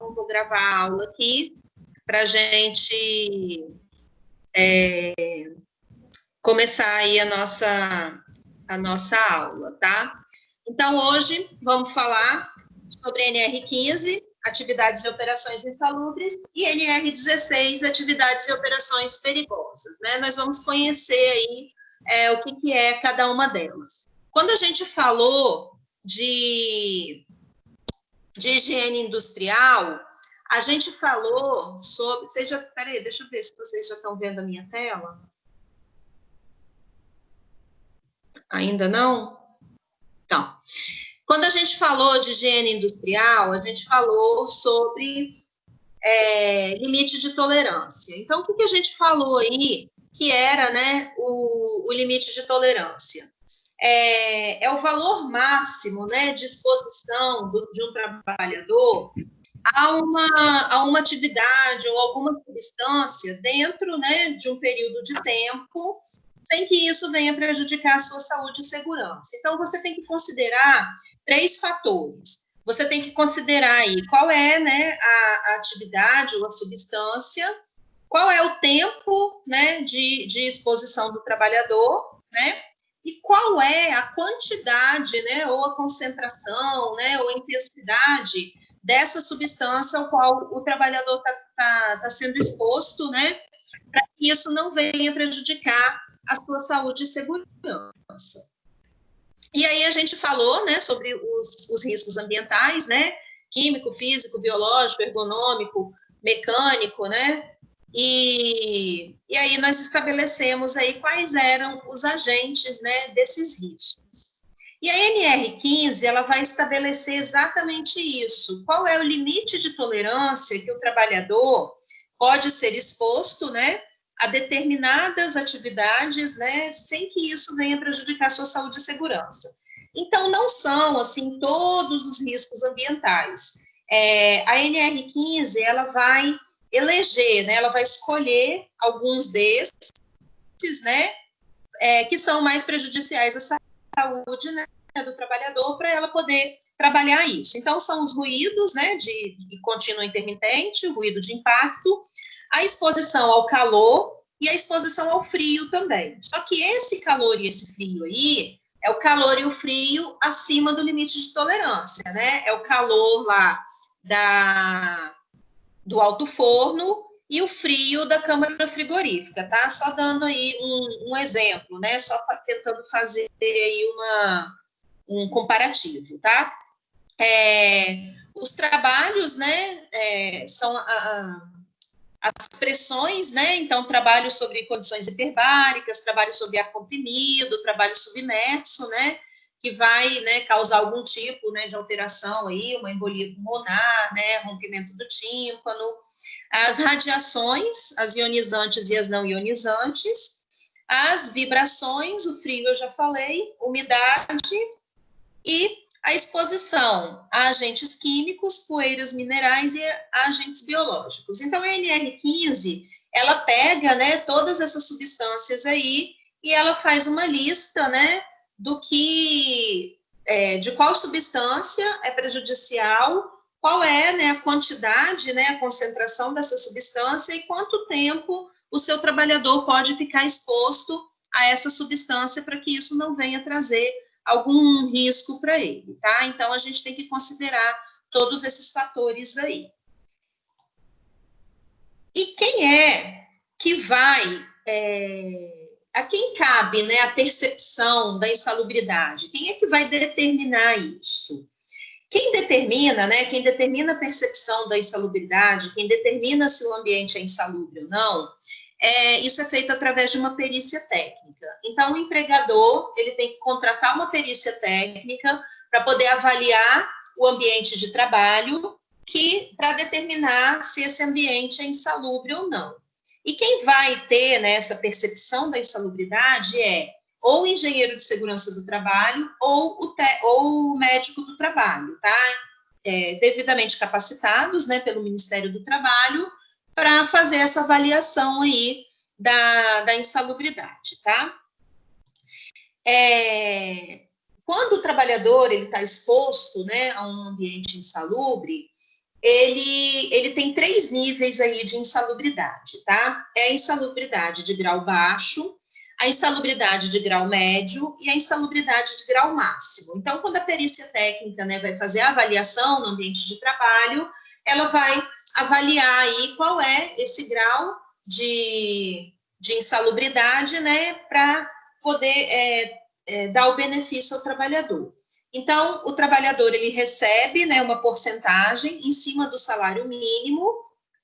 vou gravar a aula aqui para a gente começar aí a nossa aula, tá? Então, hoje vamos falar sobre NR15, atividades e operações insalubres, e NR16, atividades e operações perigosas, né? Nós vamos conhecer aí o que é cada uma delas. Quando a gente falou de higiene industrial, a gente falou sobre... Peraí, deixa eu ver se vocês já estão vendo a minha tela. Ainda não? Então, quando a gente falou de higiene industrial, a gente falou sobre limite de tolerância. Então, o que a gente falou aí que era, né, o limite de tolerância? É o valor máximo, né, de exposição de um trabalhador a uma atividade ou alguma substância dentro, né, de um período de tempo, sem que isso venha prejudicar a sua saúde e segurança. Então, você tem que considerar 3 fatores. Você tem que considerar aí qual é, né, a atividade ou a substância, qual é o tempo, né, de exposição do trabalhador, né, e qual é a quantidade, né, ou a concentração, né, ou a intensidade dessa substância ao qual o trabalhador tá sendo exposto, né, para que isso não venha prejudicar a sua saúde e segurança. E aí a gente falou, né, sobre os riscos ambientais, né, químico, físico, biológico, ergonômico, mecânico, né, e aí nós estabelecemos aí quais eram os agentes, né, desses riscos. E a NR15, ela vai estabelecer exatamente isso. Qual é o limite de tolerância que o trabalhador pode ser exposto, né, a determinadas atividades, né, sem que isso venha prejudicar a sua saúde e segurança. Então, não são, assim, todos os riscos ambientais. A NR15, ela vai eleger, né, ela vai escolher alguns desses, né, que são mais prejudiciais à saúde, né, do trabalhador, para ela poder trabalhar isso. Então, são os ruídos, né, de contínuo intermitente, o ruído de impacto, a exposição ao calor e a exposição ao frio também. Só que esse calor e esse frio aí é o calor e o frio acima do limite de tolerância, né? É o calor lá do alto forno e o frio da câmara frigorífica, tá? Só dando aí um exemplo, né? Só tentando fazer aí um comparativo, tá? Os trabalhos, né, são as pressões, né, então trabalho sobre condições hiperbáricas, trabalho sobre ar comprimido, trabalho submerso, né, que vai, né, causar algum tipo, né, de alteração aí, uma embolia pulmonar, né, rompimento do tímpano, as radiações, as ionizantes e as não ionizantes, as vibrações, o frio eu já falei, umidade e a exposição a agentes químicos, poeiras minerais e a agentes biológicos. Então, a NR15, ela pega, né, todas essas substâncias aí e ela faz uma lista, né, de qual substância é prejudicial, qual é, né, a quantidade, né, a concentração dessa substância e quanto tempo o seu trabalhador pode ficar exposto a essa substância para que isso não venha trazer algum risco para ele, tá? Então, a gente tem que considerar todos esses fatores aí. E quem é que vai... a quem cabe, né, a percepção da insalubridade? Quem é que vai determinar isso? Quem determina, né, quem determina a percepção da insalubridade, quem determina se o ambiente é insalubre ou não, isso é feito através de uma perícia técnica. Então, o empregador, ele tem que contratar uma perícia técnica para poder avaliar o ambiente de trabalho para determinar se esse ambiente é insalubre ou não. E quem vai ter, né, essa percepção da insalubridade ou o engenheiro de segurança do trabalho ou o médico do trabalho, tá? Devidamente capacitados, né, pelo Ministério do Trabalho, para fazer essa avaliação aí da insalubridade, tá? Quando o trabalhador está exposto, né, a um ambiente insalubre, ele tem 3 níveis aí de insalubridade, tá? É a insalubridade de grau baixo, a insalubridade de grau médio e a insalubridade de grau máximo. Então, quando a perícia técnica, né, vai fazer a avaliação no ambiente de trabalho, ela vai avaliar aí qual é esse grau de insalubridade, né, para poder dar o benefício ao trabalhador. Então, o trabalhador, ele recebe, né, uma porcentagem em cima do salário mínimo,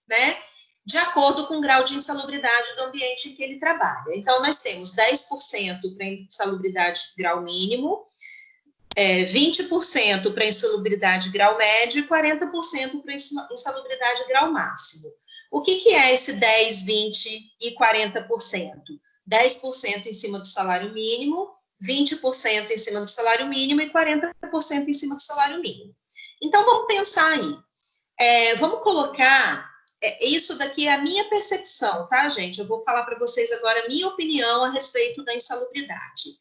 né, de acordo com o grau de insalubridade do ambiente em que ele trabalha. Então, nós temos 10% para insalubridade grau mínimo, 20% para insalubridade grau médio e 40% para insalubridade grau máximo. O que é esse 10, 20 e 40%? 10% em cima do salário mínimo, 20% em cima do salário mínimo e 40% em cima do salário mínimo. Então, vamos pensar aí. Vamos colocar... isso daqui é a minha percepção, tá, gente? Eu vou falar para vocês agora a minha opinião a respeito da insalubridade.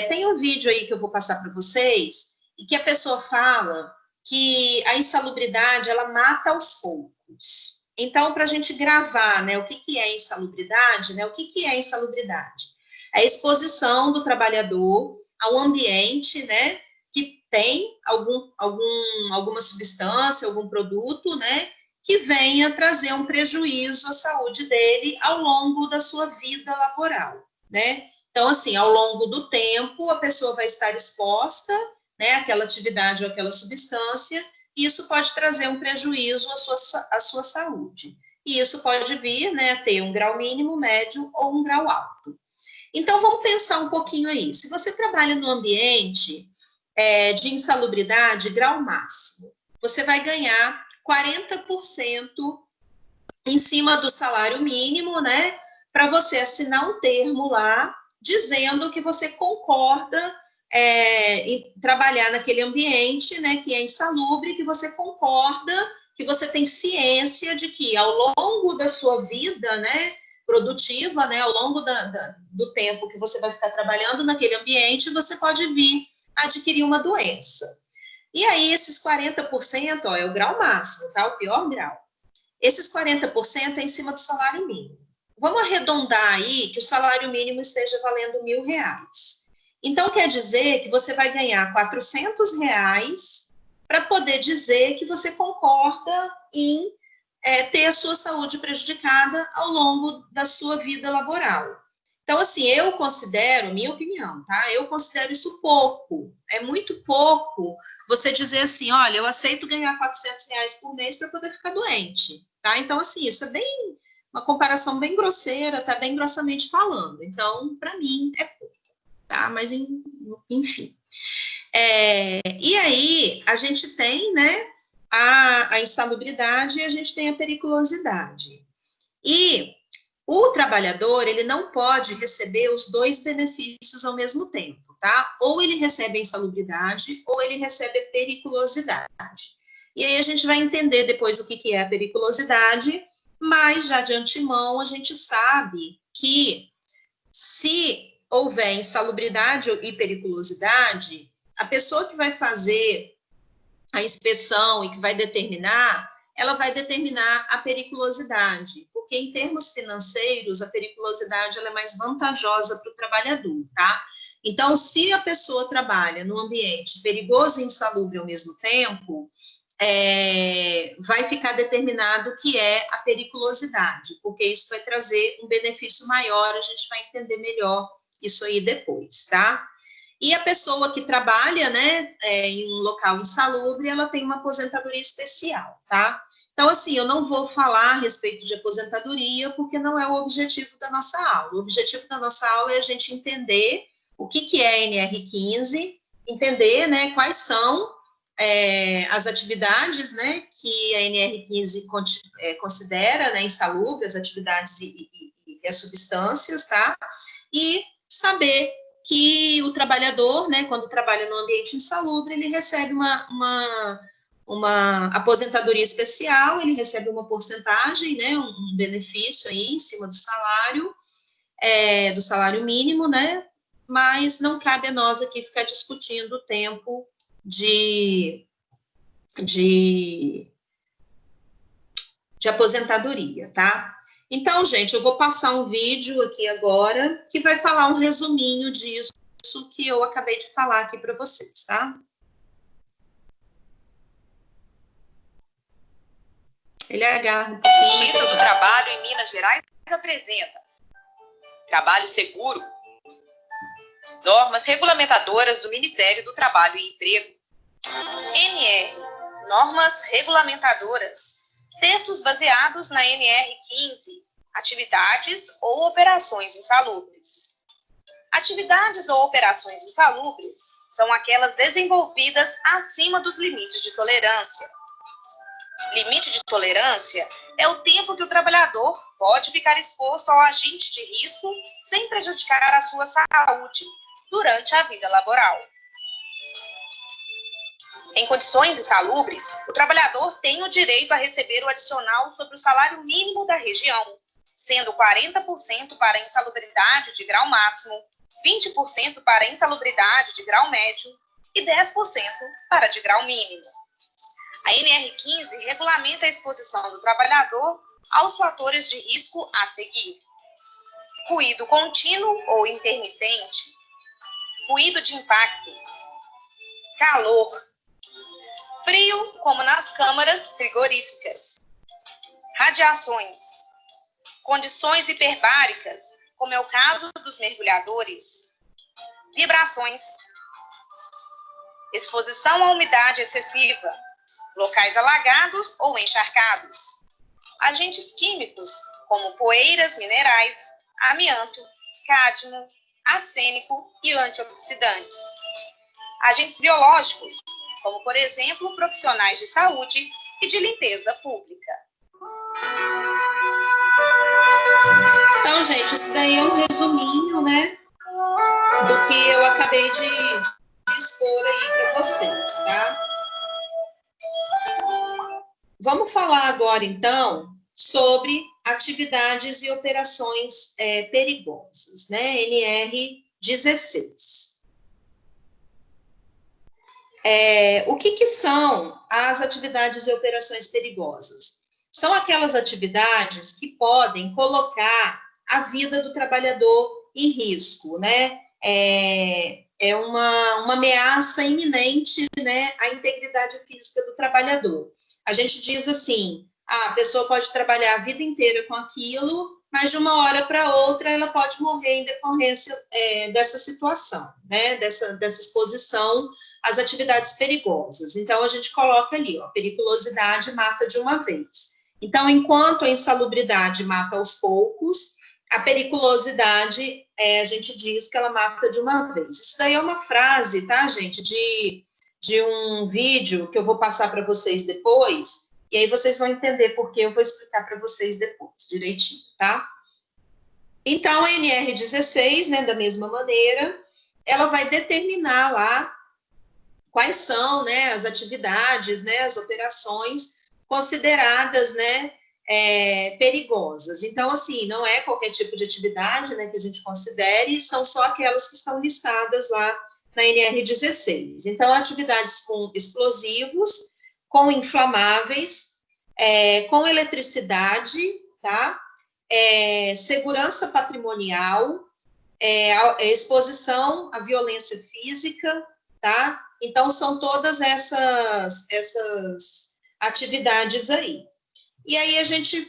Tem um vídeo aí que eu vou passar para vocês, e que a pessoa fala que a insalubridade, ela mata aos poucos. Então, para a gente gravar, né, o que é insalubridade, né, o que é insalubridade? A exposição do trabalhador ao ambiente, né, que tem alguma substância, algum produto, né, que venha trazer um prejuízo à saúde dele ao longo da sua vida laboral, né? Então, assim, ao longo do tempo, a pessoa vai estar exposta, né, àquela atividade ou àquela substância, e isso pode trazer um prejuízo à sua saúde. E isso pode vir, né, a ter um grau mínimo, médio ou um grau alto. Então, vamos pensar um pouquinho aí. Se você trabalha no ambiente de insalubridade, grau máximo, você vai ganhar 40% em cima do salário mínimo, né, para você assinar um termo lá, dizendo que você concorda em trabalhar naquele ambiente, né, que é insalubre, que você concorda, que você tem ciência de que ao longo da sua vida, né, produtiva, né, ao longo do tempo que você vai ficar trabalhando naquele ambiente, você pode vir adquirir uma doença. E aí, esses 40%, é o grau máximo, tá? O pior grau. Esses 40% é em cima do salário mínimo. Vamos arredondar aí que o salário mínimo esteja valendo R$1.000. Então, quer dizer que você vai ganhar R$400 para poder dizer que você concorda em ter a sua saúde prejudicada ao longo da sua vida laboral. Então, assim, eu considero, minha opinião, tá? Eu considero isso pouco. É muito pouco você dizer assim, olha, eu aceito ganhar R$400 por mês para poder ficar doente, tá? Então, assim, isso é uma comparação bem grosseira, tá bem grossamente falando. Então, para mim, é pouco, tá? Mas, enfim. E aí, a gente tem, né, a insalubridade e a gente tem a periculosidade. E o trabalhador, ele não pode receber os dois benefícios ao mesmo tempo, tá? Ou ele recebe a insalubridade, ou ele recebe a periculosidade. E aí a gente vai entender depois o que é a periculosidade, mas já de antemão a gente sabe que se houver insalubridade e periculosidade, a pessoa que vai fazer a inspeção e que vai determinar, ela vai determinar a periculosidade, porque em termos financeiros, a periculosidade ela é mais vantajosa para o trabalhador, tá? Então, se a pessoa trabalha num ambiente perigoso e insalubre ao mesmo tempo, vai ficar determinado que é a periculosidade, porque isso vai trazer um benefício maior, a gente vai entender melhor isso aí depois, tá? E a pessoa que trabalha, né, em um local insalubre, ela tem uma aposentadoria especial, tá? Então, assim, eu não vou falar a respeito de aposentadoria, porque não é o objetivo da nossa aula. O objetivo da nossa aula é a gente entender o que é a NR15, entender, né, quais são as atividades, né, que a NR15 considera, né, insalubres, as atividades e as substâncias, tá? E saber que o trabalhador, né, quando trabalha no ambiente insalubre, ele recebe uma aposentadoria especial, ele recebe uma porcentagem, né, um benefício aí em cima do salário mínimo, né, mas não cabe a nós aqui ficar discutindo o tempo de de aposentadoria, tá? Então, gente, eu vou passar um vídeo aqui agora que vai falar um resuminho disso que eu acabei de falar aqui para vocês, tá? Ele agarra um pouquinho. O Justiça do Trabalho em Minas Gerais apresenta Trabalho Seguro, normas regulamentadoras do Ministério do Trabalho e Emprego. NR, normas regulamentadoras, textos baseados na NR 15, atividades ou operações insalubres. Atividades ou operações insalubres são aquelas desenvolvidas acima dos limites de tolerância. Limite de tolerância é o tempo que o trabalhador pode ficar exposto ao agente de risco sem prejudicar a sua saúde durante a vida laboral. Em condições insalubres, o trabalhador tem o direito a receber o adicional sobre o salário mínimo da região, sendo 40% para insalubridade de grau máximo, 20% para insalubridade de grau médio e 10% para de grau mínimo. A NR15 regulamenta a exposição do trabalhador aos fatores de risco a seguir: ruído contínuo ou intermitente, ruído de impacto, calor, frio, como nas câmaras frigoríficas, radiações, condições hiperbáricas, como é o caso dos mergulhadores, vibrações, exposição à umidade excessiva, locais alagados ou encharcados, agentes químicos, como poeiras minerais, amianto, cádmio, arsênico e antioxidantes, agentes biológicos, como, por exemplo, profissionais de saúde e de limpeza pública. Então, gente, isso daí é um resuminho, né, do que eu acabei de expor aí para vocês, tá? Vamos falar agora, então, sobre atividades e operações perigosas, né? NR16. O que são as atividades e operações perigosas? São aquelas atividades que podem colocar a vida do trabalhador em risco, né? É uma ameaça iminente, né, à integridade física do trabalhador. A gente diz assim, a pessoa pode trabalhar a vida inteira com aquilo, mas de uma hora para outra ela pode morrer em decorrência dessa situação, né, dessa exposição às atividades perigosas. Então, a gente coloca ali, ó, periculosidade mata de uma vez. Então, enquanto a insalubridade mata aos poucos, a periculosidade, a gente diz que ela mata de uma vez. Isso daí é uma frase, tá, gente, de um vídeo que eu vou passar para vocês depois, e aí vocês vão entender por que eu vou explicar para vocês depois, direitinho, tá? Então, a NR16, né, da mesma maneira, ela vai determinar lá quais são, né, as atividades, né, as operações consideradas, né, perigosas. Então, assim, não é qualquer tipo de atividade, né, que a gente considere, são só aquelas que estão listadas lá na NR16. Então, atividades com explosivos, com inflamáveis, com eletricidade, tá? Segurança patrimonial, exposição à violência física, tá? Então, são todas essas atividades aí. E aí a gente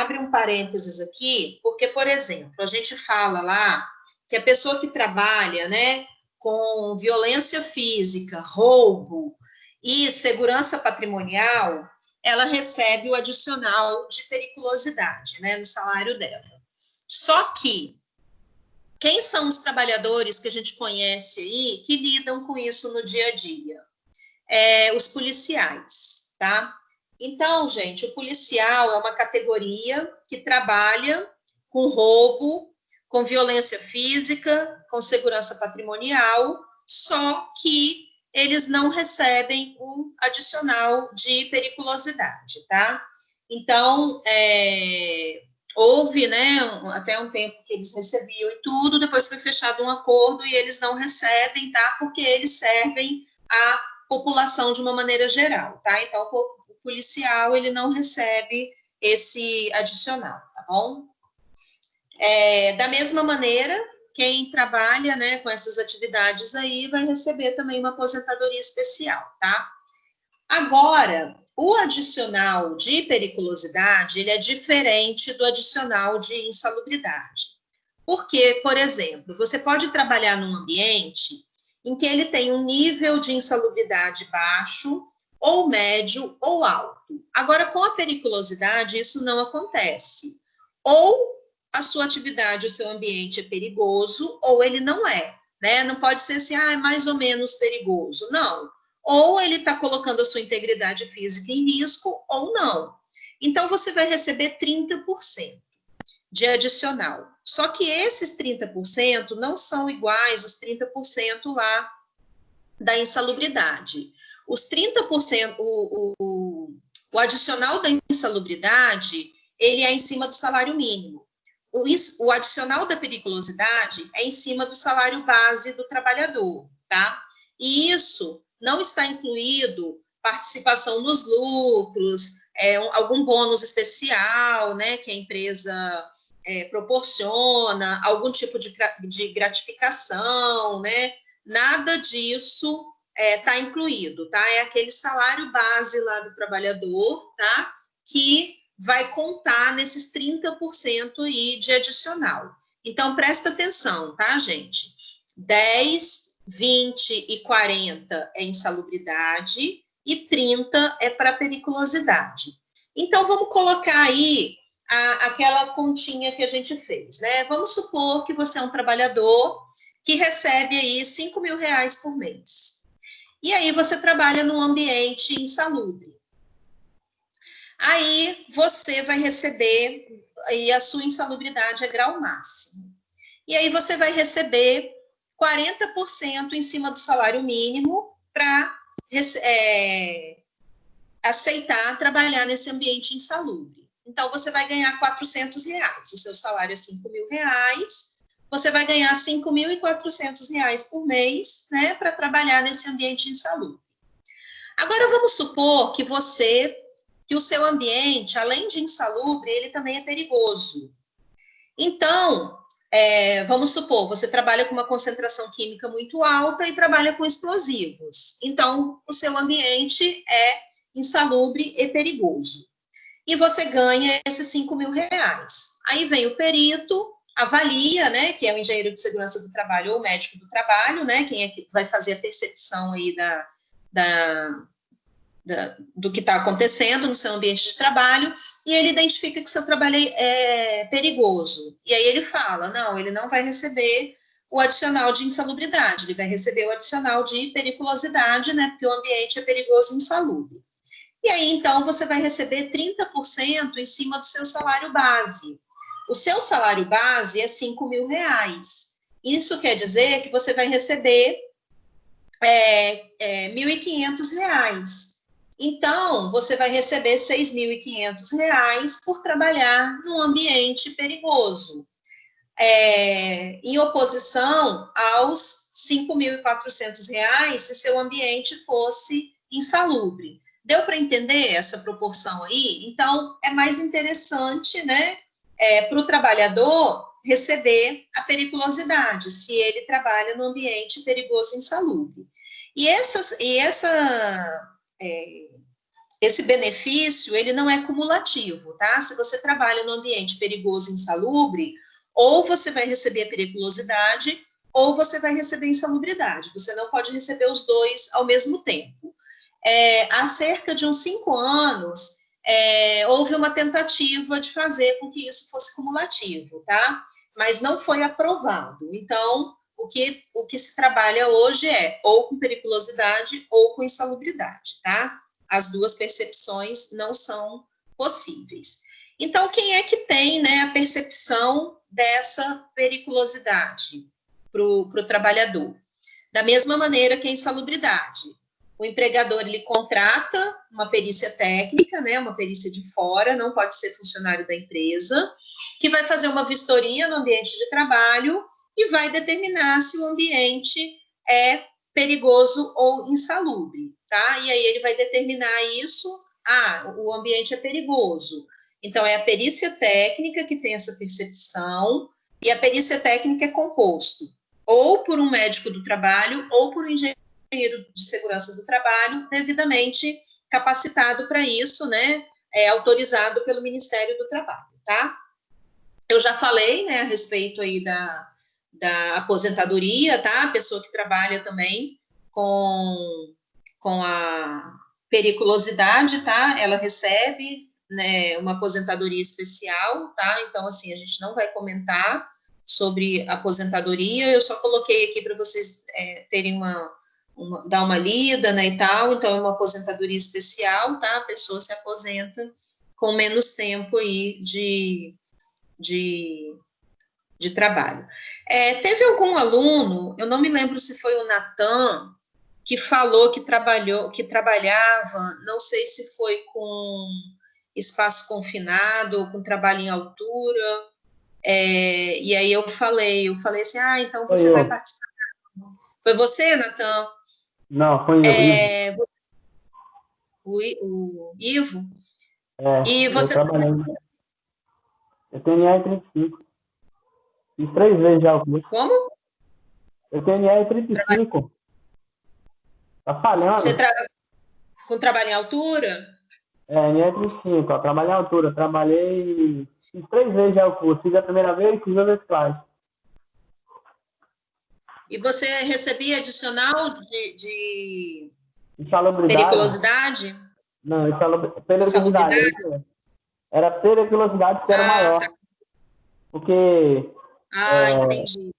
abre um parênteses aqui, porque, por exemplo, a gente fala lá que a pessoa que trabalha, né, com violência física, roubo e segurança patrimonial, ela recebe o adicional de periculosidade, né, no salário dela. Só que, quem são os trabalhadores que a gente conhece aí que lidam com isso no dia a dia? Os policiais, tá? Então, gente, o policial é uma categoria que trabalha com roubo, com violência física, com segurança patrimonial, só que eles não recebem o adicional de periculosidade, tá? Então, houve, né, até um tempo que eles recebiam e tudo, depois foi fechado um acordo e eles não recebem, tá? Porque eles servem a população de uma maneira geral, tá? Então, o policial, ele não recebe esse adicional, tá bom? Da mesma maneira, quem trabalha, né, com essas atividades aí vai receber também uma aposentadoria especial, tá? Agora, o adicional de periculosidade, ele é diferente do adicional de insalubridade. Porque, por exemplo, você pode trabalhar num ambiente em que ele tem um nível de insalubridade baixo, ou médio, ou alto. Agora, com a periculosidade, isso não acontece. Ou a sua atividade, o seu ambiente é perigoso, ou ele não é, né? Não pode ser assim, é mais ou menos perigoso. Não. Ou ele está colocando a sua integridade física em risco, ou não. Então, você vai receber 30% de adicional. Só que esses 30% não são iguais aos 30% lá da insalubridade. Os 30%, o adicional da insalubridade, ele é em cima do salário mínimo. O adicional da periculosidade é em cima do salário base do trabalhador, tá? E isso não está incluído participação nos lucros, algum bônus especial, né, que a empresa proporciona, algum tipo de gratificação, né? Nada disso está incluído, tá? É aquele salário base lá do trabalhador, tá? Que vai contar nesses 30% aí de adicional. Então, presta atenção, tá, gente? 10, 20 e 40 é insalubridade e 30 é para periculosidade. Então, vamos colocar aí aquela continha que a gente fez, né? Vamos supor que você é um trabalhador que recebe aí 5 mil reais por mês. E aí você trabalha num ambiente insalubre. Aí você vai receber, aí a sua insalubridade é grau máximo. E aí você vai receber 40% em cima do salário mínimo para aceitar trabalhar nesse ambiente insalubre. Então, você vai ganhar R$400. O seu salário é 5 mil reais. Você vai ganhar R$5.400 por mês, né, para trabalhar nesse ambiente insalubre. Agora, vamos supor que o seu ambiente, além de insalubre, ele também é perigoso. Então, vamos supor, você trabalha com uma concentração química muito alta e trabalha com explosivos. Então, o seu ambiente é insalubre e perigoso. E você ganha esses 5 mil reais. Aí vem o perito, avalia, né, que é o engenheiro de segurança do trabalho ou o médico do trabalho, né, quem é que vai fazer a percepção aí do que está acontecendo no seu ambiente de trabalho, e ele identifica que o seu trabalho é perigoso. E aí ele fala, não, ele não vai receber o adicional de insalubridade, ele vai receber o adicional de periculosidade, né, porque o ambiente é perigoso e insalubre. E aí, então, você vai receber 30% em cima do seu salário base. O seu salário base é 5 mil reais. Isso quer dizer que você vai receber R$1.500. Então, você vai receber R$6.500 por trabalhar num ambiente perigoso, em oposição aos R$5.400 se seu ambiente fosse insalubre. Deu para entender essa proporção aí? Então, é mais interessante, né, para o trabalhador receber a periculosidade, se ele trabalha no ambiente perigoso e insalubre. E esse benefício, ele não é cumulativo, tá? Se você trabalha no ambiente perigoso e insalubre, ou você vai receber a periculosidade, ou você vai receber insalubridade. Você não pode receber os dois ao mesmo tempo. Há cerca de uns 5 anos, houve uma tentativa de fazer com que isso fosse cumulativo, tá? Mas não foi aprovado. Então, o que se trabalha hoje é ou com periculosidade ou com insalubridade, tá? As duas percepções não são possíveis. Então, quem é que tem, né, a percepção dessa periculosidade para o trabalhador? Da mesma maneira que a insalubridade. O empregador, ele contrata uma perícia técnica, né, uma perícia de fora, não pode ser funcionário da empresa, que vai fazer uma vistoria no ambiente de trabalho e vai determinar se o ambiente é perigoso ou insalubre, tá? E aí ele vai determinar isso, o ambiente é perigoso. Então, é a perícia técnica que tem essa percepção, e a perícia técnica é composto ou por um médico do trabalho ou por um engenheiro de segurança do trabalho devidamente capacitado para isso, né, autorizado pelo Ministério do Trabalho, tá? Eu já falei, né, a respeito aí da aposentadoria, tá? A pessoa que trabalha também com a periculosidade, tá? Ela recebe, né, uma aposentadoria especial, tá? Então, assim, a gente não vai comentar sobre aposentadoria, eu só coloquei aqui para vocês terem dar uma lida, né, e tal. Então, é uma aposentadoria especial, tá? A pessoa se aposenta com menos tempo aí de trabalho. Teve algum aluno, eu não me lembro se foi o Natan, que falou que trabalhava, não sei se foi com espaço confinado ou com trabalho em altura, e aí eu falei assim, então você vai participar. Foi você, Natan? Não, foi eu. O Ivo? E você... Eu tenho NR35. Fiz 3 vezes já o curso. Como? Eu tenho NR35. Tá falhando. Você trabalha com trabalho em altura? NR35, ó, trabalhei em altura. Fiz 3 vezes já o curso. Fiz a primeira vez e fiz a reciclagem. E você recebia adicional de periculosidade? Não, periculosidade. Era periculosidade que era maior. Tá. Porque... entendi.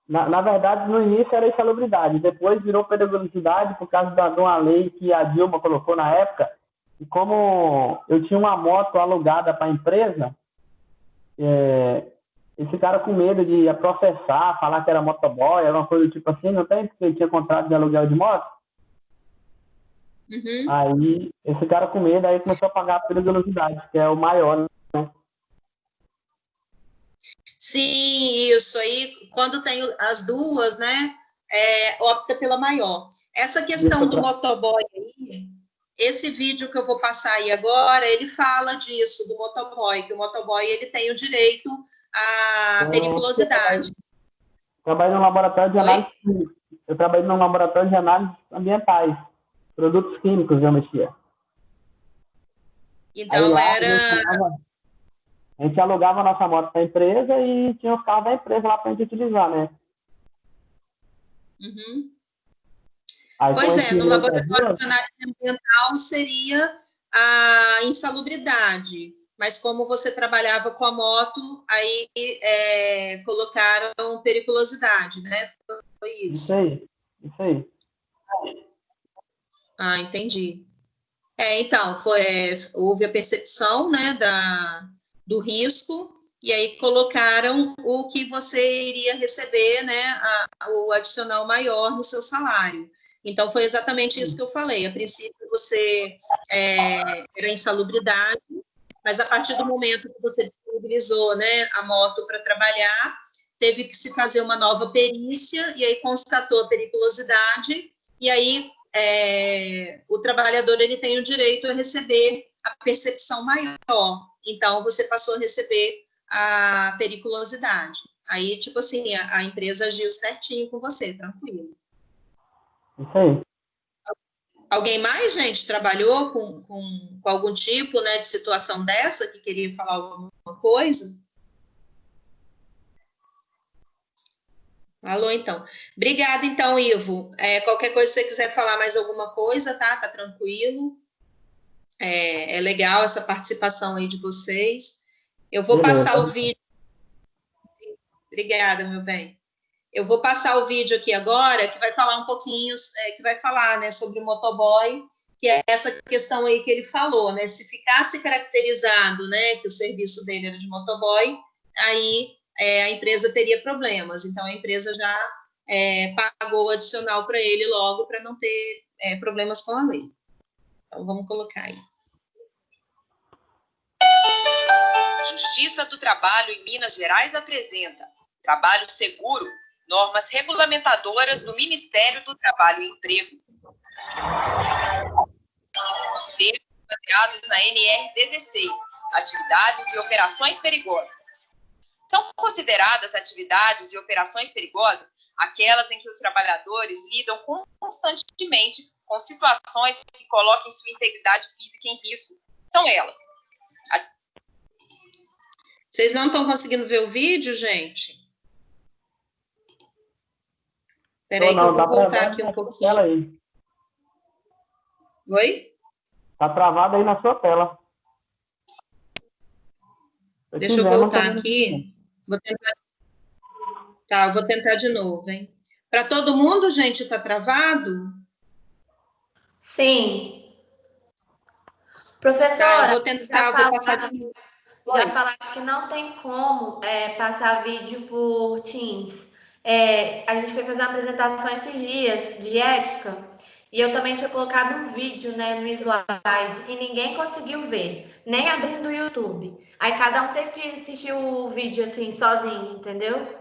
Na verdade, no início era insalubridade. Depois virou periculosidade por causa de uma lei que a Dilma colocou na época. E como eu tinha uma moto alugada para a empresa, eles ficaram com medo de processar, falar que era motoboy, alguma coisa do tipo assim, não tem? Porque ele tinha contrato de aluguel de moto. Uhum. Aí eles ficaram com medo, aí começou a pagar a periculosidade, que é o maior, né? Sim, isso aí, quando tem as duas, né, opta pela maior. Essa questão do motoboy aí, esse vídeo que eu vou passar aí agora, ele fala disso, do motoboy, que o motoboy, ele tem o direito à periculosidade. Trabalho no laboratório de análise. Eu trabalhei no laboratório de análise ambientais, produtos químicos, eu mexia. Então, lá, a gente alugava a nossa moto para a empresa e tinha os carros da empresa lá para a gente utilizar, né? Uhum. Pois no laboratório de análise ambiental seria a insalubridade, mas como você trabalhava com a moto, aí colocaram periculosidade, né? Foi isso. Isso aí. Entendi. Então, houve a percepção, né, do risco, e aí colocaram o que você iria receber, né, o adicional maior no seu salário. Então, foi exatamente isso que eu falei. A princípio, você era insalubridade, mas a partir do momento que você disponibilizou, né, a moto para trabalhar, teve que se fazer uma nova perícia, e aí constatou a periculosidade, e aí o trabalhador ele tem o direito a receber a percepção maior. Então, você passou a receber a periculosidade. Aí, tipo assim, a empresa agiu certinho com você, tranquilo. Isso aí. Alguém mais, gente, trabalhou com algum tipo, né, de situação dessa, que queria falar alguma coisa? Alô, então. Obrigada, então, Ivo. Qualquer coisa, se você quiser falar mais alguma coisa, tá? Tá tranquilo. É legal essa participação aí de vocês. Eu vou passar o vídeo. Obrigada, meu bem. Eu vou passar o vídeo aqui agora, que vai falar um pouquinho, né, sobre o motoboy, que é essa questão aí que ele falou, né? Se ficasse caracterizado, né, que o serviço dele era de motoboy, aí a empresa teria problemas. Então, a empresa já pagou o adicional para ele logo, para não ter problemas com a lei. Então, vamos colocar aí. Justiça do Trabalho em Minas Gerais apresenta Trabalho Seguro, normas regulamentadoras do Ministério do Trabalho e Emprego. Termos baseados na NR 16, atividades e operações perigosas. São consideradas atividades e operações perigosas aquelas em que os trabalhadores lidam constantemente com situações que coloquem sua integridade física em risco. São elas. Vocês não estão conseguindo ver o vídeo, gente? Espera aí que eu vou voltar aqui um pouquinho. Aí. Oi? Tá travado aí na sua tela. Deixa eu voltar aqui. Vou tentar. Tá, eu vou tentar de novo, hein? Para todo mundo, gente, tá travado? Sim. Professora, tá, eu vou tentar, vou passar de novo. Já falaram que não tem como passar vídeo por Teams. A gente foi fazer uma apresentação esses dias de ética e eu também tinha colocado um vídeo, né, no slide e ninguém conseguiu ver, nem abrindo o YouTube. Aí cada um teve que assistir o vídeo assim, sozinho, entendeu?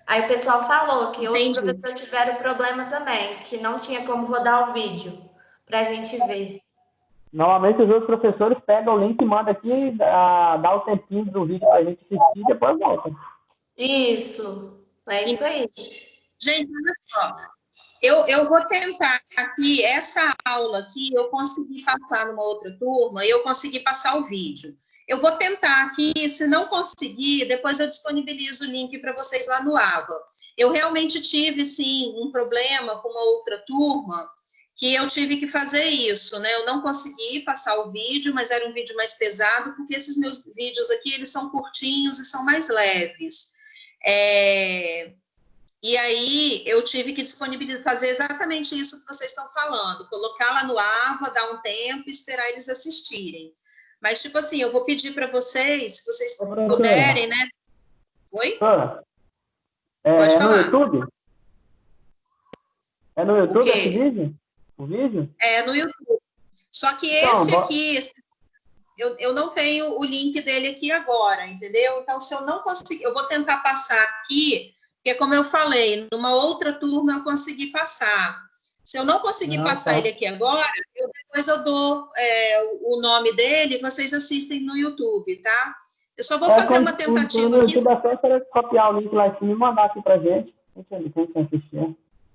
Aí o pessoal falou que outros professores tiveram problema também, que não tinha como rodar o vídeo pra gente ver. Normalmente os outros professores pegam o link e mandam aqui, dá o tempinho do vídeo pra gente assistir e depois volta. Isso, é isso aí. Gente, olha só, eu vou tentar aqui, essa aula aqui, eu consegui passar numa outra turma, e eu consegui passar o vídeo. Eu vou tentar aqui, se não conseguir, depois eu disponibilizo o link para vocês lá no AVA. Eu realmente tive, sim, um problema com uma outra turma, que eu tive que fazer isso, né? Eu não consegui passar o vídeo, mas era um vídeo mais pesado, porque esses meus vídeos aqui, eles são curtinhos e são mais leves. E aí, eu tive que disponibilizar, fazer exatamente isso que vocês estão falando, colocar lá no AVA, dar um tempo e esperar eles assistirem. Mas, tipo assim, eu vou pedir para vocês, se vocês puderem, né? Oi? Pode falar. No YouTube? É no YouTube esse vídeo? O vídeo? É no YouTube. Só que esse aqui, eu não tenho o link dele aqui agora, entendeu? Então, se eu não conseguir, eu vou tentar passar aqui, porque como eu falei, numa outra turma eu consegui passar. Se eu não conseguir passar ele aqui agora, depois eu dou o nome dele e vocês assistem no YouTube, tá? Eu só vou fazer uma tentativa aqui. Se der certo, era copiar o link lá em cima e mandar aqui pra gente.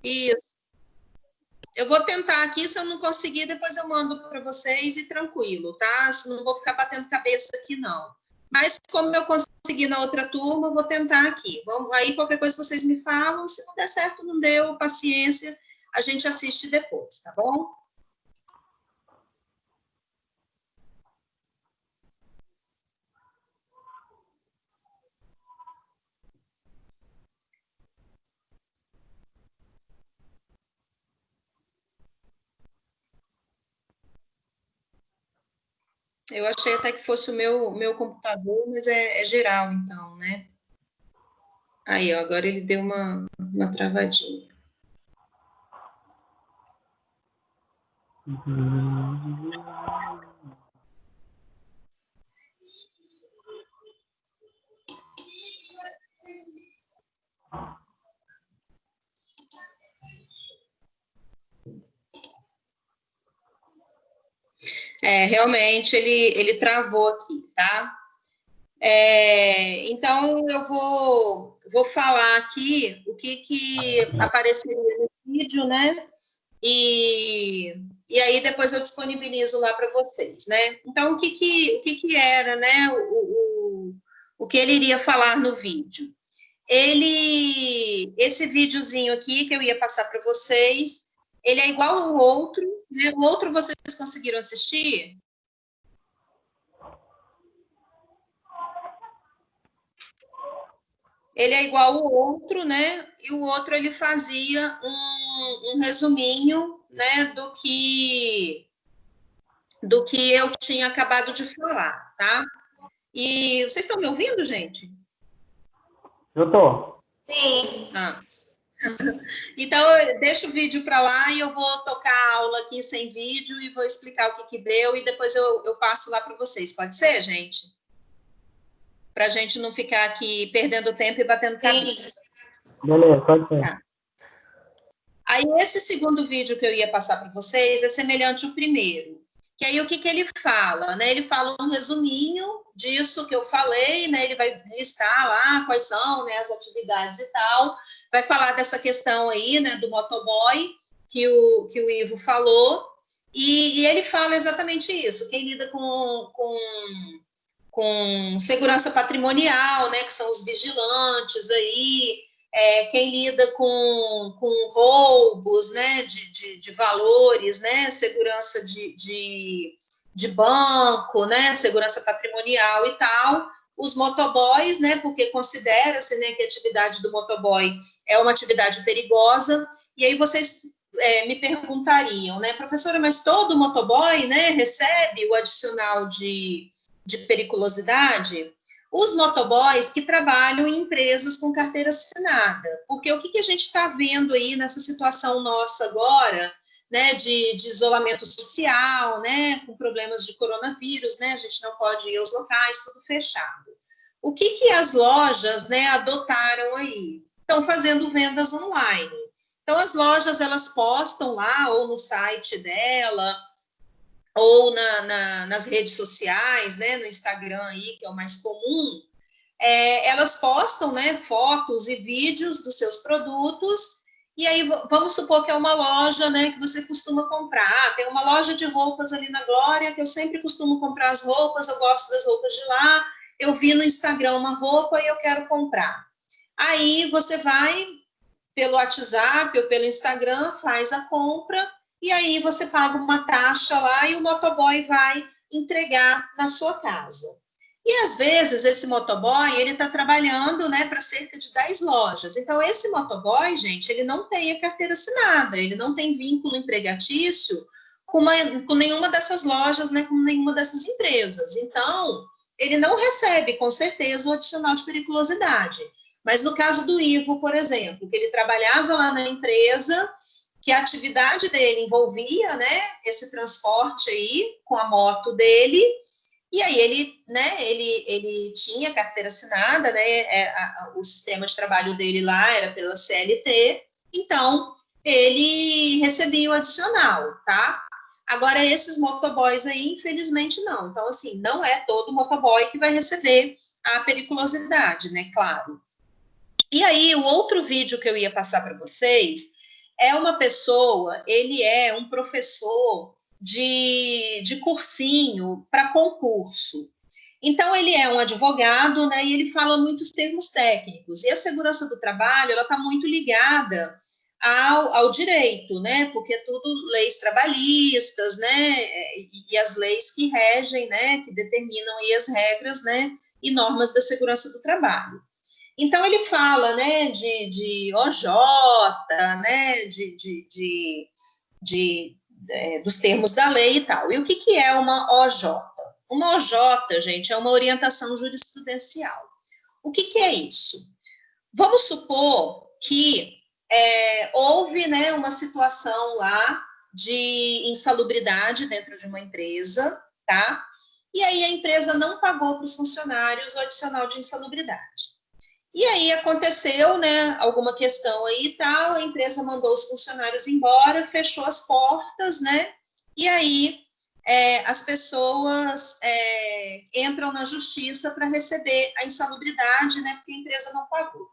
Isso. Eu vou tentar aqui, se eu não conseguir, depois eu mando para vocês e tranquilo, tá? Não vou ficar batendo cabeça aqui, não. Mas como eu consegui na outra turma, eu vou tentar aqui. Aí qualquer coisa vocês me falam, se não der certo, não deu, paciência, a gente assiste depois, tá bom? Eu achei até que fosse o meu computador, mas é geral, então, né? Aí, ó, agora ele deu uma travadinha. Realmente ele travou aqui, tá? Então, eu vou falar aqui o que apareceria no vídeo, né? E aí depois eu disponibilizo lá para vocês, né? Então, o que era, né? O que ele iria falar no vídeo? Esse videozinho aqui que eu ia passar para vocês, ele é igual ao outro, né? O outro vocês conseguiram assistir? Ele é igual ao outro, né? E o outro ele fazia um resuminho, né? Do que eu tinha acabado de falar, tá? E vocês estão me ouvindo, gente? Eu tô. Sim. Então, deixa o vídeo para lá e eu vou tocar a aula aqui sem vídeo e vou explicar o que deu e depois eu passo lá para vocês. Pode ser, gente? Para a gente não ficar aqui perdendo tempo e batendo cabeça. Beleza, pode ser. Tá. Aí, esse segundo vídeo que eu ia passar para vocês é semelhante ao primeiro. que aí o que ele fala, né? Ele fala um resuminho disso que eu falei, né? Ele vai listar lá quais são, né, as atividades e tal, vai falar dessa questão aí, né, do motoboy, que o Ivo falou, e ele fala exatamente isso, quem lida com segurança patrimonial, né, que são os vigilantes aí, quem lida com roubos, né, de valores, né, segurança de banco, né, segurança patrimonial e tal, os motoboys, né, porque considera-se, né, que a atividade do motoboy é uma atividade perigosa, e aí vocês me perguntariam, né, professora, mas todo motoboy, né, recebe o adicional de periculosidade? Os motoboys que trabalham em empresas com carteira assinada, porque o que a gente está vendo aí nessa situação nossa agora, né, de isolamento social, né, com problemas de coronavírus, né, a gente não pode ir aos locais, tudo fechado. O que as lojas, né, adotaram aí? Estão fazendo vendas online. Então, as lojas, elas postam lá, ou no site dela, ou nas redes sociais, né, no Instagram aí, que é o mais comum, elas postam, né, fotos e vídeos dos seus produtos, e aí vamos supor que é uma loja, né, que você costuma comprar. Tem uma loja de roupas ali na Glória, que eu sempre costumo comprar as roupas, eu gosto das roupas de lá, eu vi no Instagram uma roupa e eu quero comprar. Aí você vai pelo WhatsApp ou pelo Instagram, faz a compra, e aí você paga uma taxa lá e o motoboy vai entregar na sua casa. E às vezes esse motoboy, ele está trabalhando, né, para cerca de 10 lojas. Então esse motoboy, gente, ele não tem a carteira assinada, ele não tem vínculo empregatício com nenhuma dessas lojas, né, com nenhuma dessas empresas. Então, ele não recebe, com certeza, o adicional de periculosidade. Mas no caso do Ivo, por exemplo, que ele trabalhava lá na empresa, que a atividade dele envolvia, né, esse transporte aí com a moto dele, e aí ele tinha carteira assinada, né, o sistema de trabalho dele lá era pela CLT, então ele recebia o adicional, tá? Agora, esses motoboys aí, infelizmente, não. Então, assim, não é todo motoboy que vai receber a periculosidade, né, claro. E aí, o outro vídeo que eu ia passar para vocês é uma pessoa, ele é um professor de cursinho para concurso. Então, ele é um advogado, né, e ele fala muitos termos técnicos. E a segurança do trabalho, ela está muito ligada ao direito, né, porque é tudo leis trabalhistas, né, e as leis que regem, né, que determinam aí as regras, né, e normas da segurança do trabalho. Então, ele fala, né, de OJ, né, dos termos da lei e tal. E o que é uma OJ? Uma OJ, gente, é uma orientação jurisprudencial. O que é isso? Vamos supor que houve, né, uma situação lá de insalubridade dentro de uma empresa, tá? E aí a empresa não pagou para os funcionários o adicional de insalubridade. E aí aconteceu, né, alguma questão aí e tal, a empresa mandou os funcionários embora, fechou as portas, né, e aí as pessoas entram na justiça para receber a insalubridade, né, porque a empresa não pagou.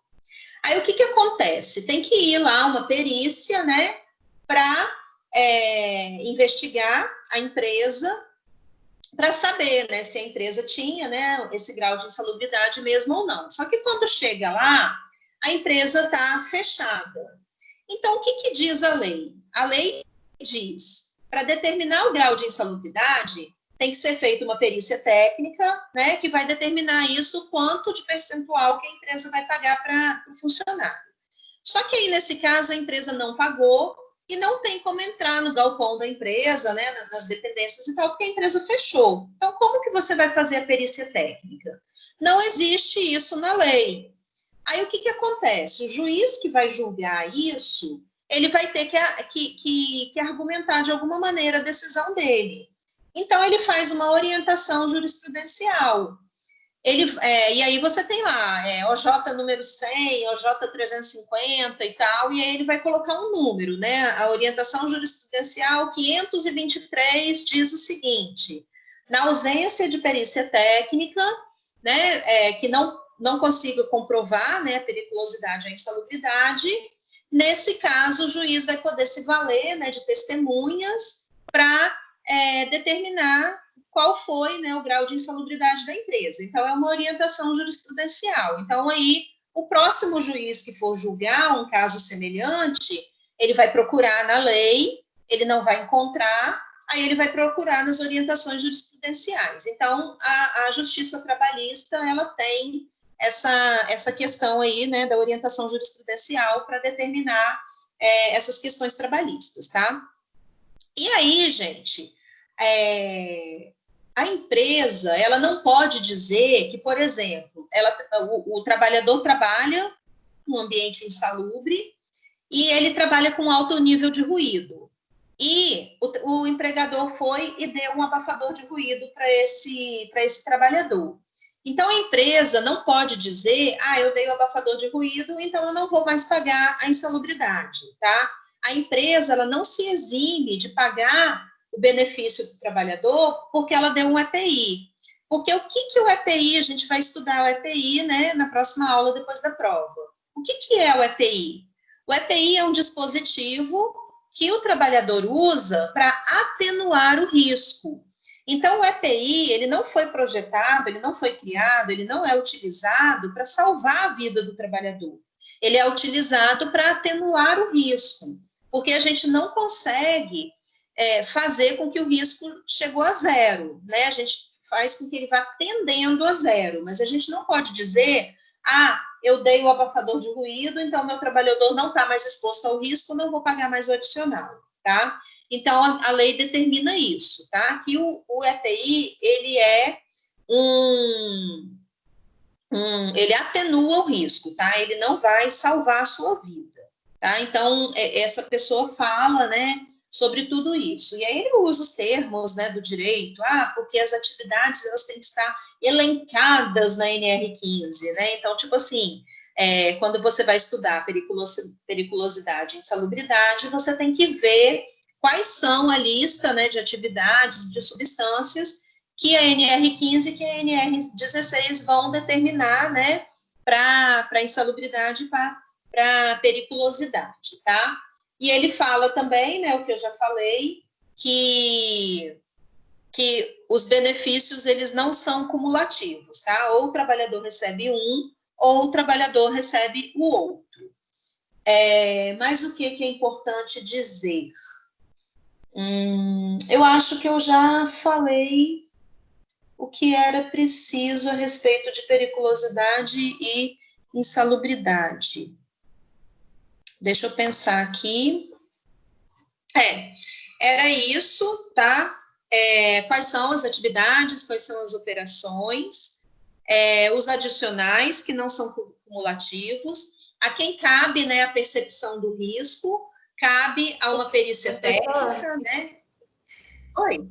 Aí o que acontece? Tem que ir lá uma perícia, né, para investigar a empresa, para saber, né, se a empresa tinha, né, esse grau de insalubridade mesmo ou não. Só que quando chega lá, a empresa está fechada. Então, o que diz a lei? A lei diz, para determinar o grau de insalubridade, tem que ser feita uma perícia técnica, né, que vai determinar isso, quanto de percentual que a empresa vai pagar para o funcionário. Só que aí, nesse caso, a empresa não pagou, e não tem como entrar no galpão da empresa, né, nas dependências e tal, porque a empresa fechou. Então, como que você vai fazer a perícia técnica? Não existe isso na lei. Aí, o que acontece? O juiz que vai julgar isso, ele vai ter que argumentar de alguma maneira a decisão dele. Então, ele faz uma orientação jurisprudencial. e aí você tem lá OJ número 100, OJ 350 e tal, e aí ele vai colocar um número, né? A orientação jurisprudencial 523 diz o seguinte: na ausência de perícia técnica, né, que não consiga comprovar, né, a periculosidade ou a insalubridade, nesse caso o juiz vai poder se valer, né, de testemunhas para determinar qual foi, né, o grau de insalubridade da empresa. Então, é uma orientação jurisprudencial. Então, aí, o próximo juiz que for julgar um caso semelhante, ele vai procurar na lei, ele não vai encontrar, aí ele vai procurar nas orientações jurisprudenciais. Então, a Justiça Trabalhista, ela tem essa questão aí, né, da orientação jurisprudencial para determinar essas questões trabalhistas, tá? E aí, gente, a empresa, ela não pode dizer que, por exemplo, o trabalhador trabalha num ambiente insalubre e ele trabalha com alto nível de ruído. E o empregador foi e deu um abafador de ruído para esse trabalhador. Então, a empresa não pode dizer, eu dei o abafador de ruído, então eu não vou mais pagar a insalubridade, tá? A empresa, ela não se exime de pagar o benefício do trabalhador porque ela deu um EPI. Porque o que o EPI, a gente vai estudar o EPI, né, na próxima aula, depois da prova. O que é o EPI? O EPI é um dispositivo que o trabalhador usa para atenuar o risco. Então, o EPI, ele não foi projetado, ele não foi criado, ele não é utilizado para salvar a vida do trabalhador. Ele é utilizado para atenuar o risco, porque a gente não consegue fazer com que o risco chegou a zero, né? A gente faz com que ele vá tendendo a zero, mas a gente não pode dizer, eu dei o abafador de ruído, então meu trabalhador não está mais exposto ao risco, não vou pagar mais o adicional, tá? Então, a lei determina isso, tá? Que o EPI, ele é ele atenua o risco, tá? Ele não vai salvar a sua vida, tá? Então, essa pessoa fala, né, sobre tudo isso. E aí ele usa os termos, né, do direito, porque as atividades, elas têm que estar elencadas na NR15, né? Então, tipo assim, quando você vai estudar periculosidade e insalubridade, você tem que ver quais são a lista, né, de atividades, de substâncias que a NR15 e que a NR16 vão determinar, né, para insalubridade e para periculosidade, tá? E ele fala também, né, o que eu já falei, que os benefícios, eles não são cumulativos, tá? Ou o trabalhador recebe um, ou o trabalhador recebe o outro. Mas o que é importante dizer? Eu acho que eu já falei o que era preciso a respeito de periculosidade e insalubridade. Deixa eu pensar aqui. Era isso, tá? Quais são as atividades, quais são as operações, os adicionais, que não são cumulativos, a quem cabe, né, a percepção do risco, cabe a uma perícia técnica, né? Oi.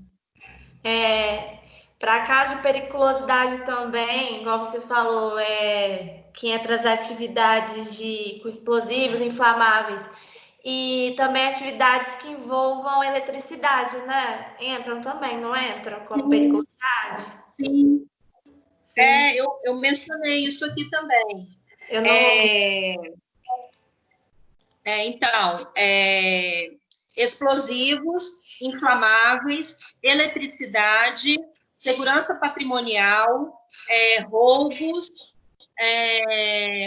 Para caso de periculosidade também, igual você falou, que entra as atividades com explosivos, inflamáveis, e também atividades que envolvam eletricidade, né? Entram também, não entram como periculosidade? Sim. Eu mencionei isso aqui também. Eu não... Então, explosivos, inflamáveis, eletricidade, segurança patrimonial, roubos,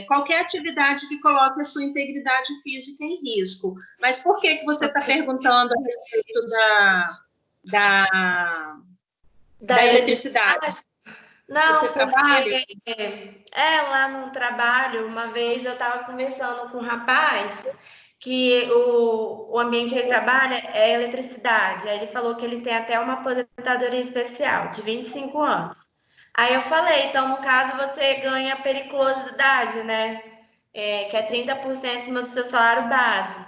qualquer atividade que coloque a sua integridade física em risco. Mas por que você está perguntando a respeito da eletricidade? Não, você trabalha? Lá no trabalho, uma vez eu estava conversando com um rapaz que o ambiente que ele trabalha é eletricidade. Aí ele falou que eles têm até uma aposentadoria especial, de 25 anos. Aí eu falei, então, no caso, você ganha periculosidade, né? Que é 30% acima do seu salário base.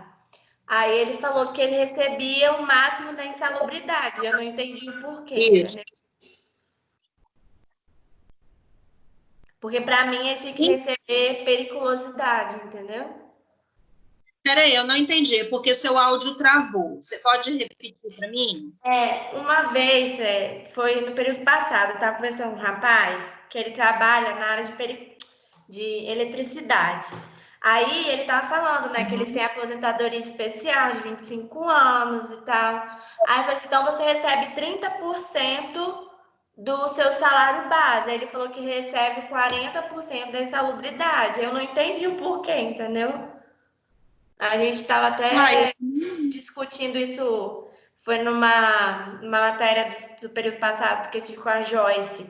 Aí ele falou que ele recebia o máximo da insalubridade. Eu não entendi o porquê. Isso. Porque para mim ele tinha que receber periculosidade, entendeu? Peraí, eu não entendi, porque seu áudio travou. Você pode repetir para mim? Uma vez, foi no período passado, eu estava conversando com um rapaz que ele trabalha na área de eletricidade. Aí ele estava falando, né, que eles têm aposentadoria especial de 25 anos e tal. Aí eu falei assim, então você recebe 30% do seu salário base. Aí ele falou que recebe 40% da insalubridade. Eu não entendi o porquê, entendeu? A gente estava até discutindo isso, foi numa matéria do período passado que eu tive com a Joyce,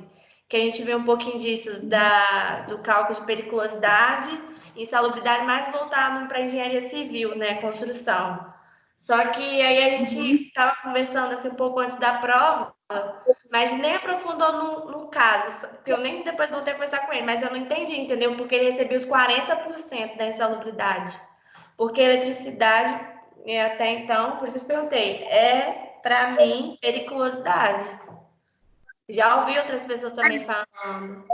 que a gente viu um pouquinho disso, do cálculo de periculosidade e insalubridade mais voltado para engenharia civil, né, construção. Só que aí a gente estava conversando assim, um pouco antes da prova, mas nem aprofundou no caso, porque eu nem depois voltei a conversar com ele, mas eu não entendi, entendeu? Porque ele recebeu os 40% da insalubridade. Porque eletricidade, até então, por isso eu perguntei, para mim, periculosidade. Já ouvi outras pessoas também falando.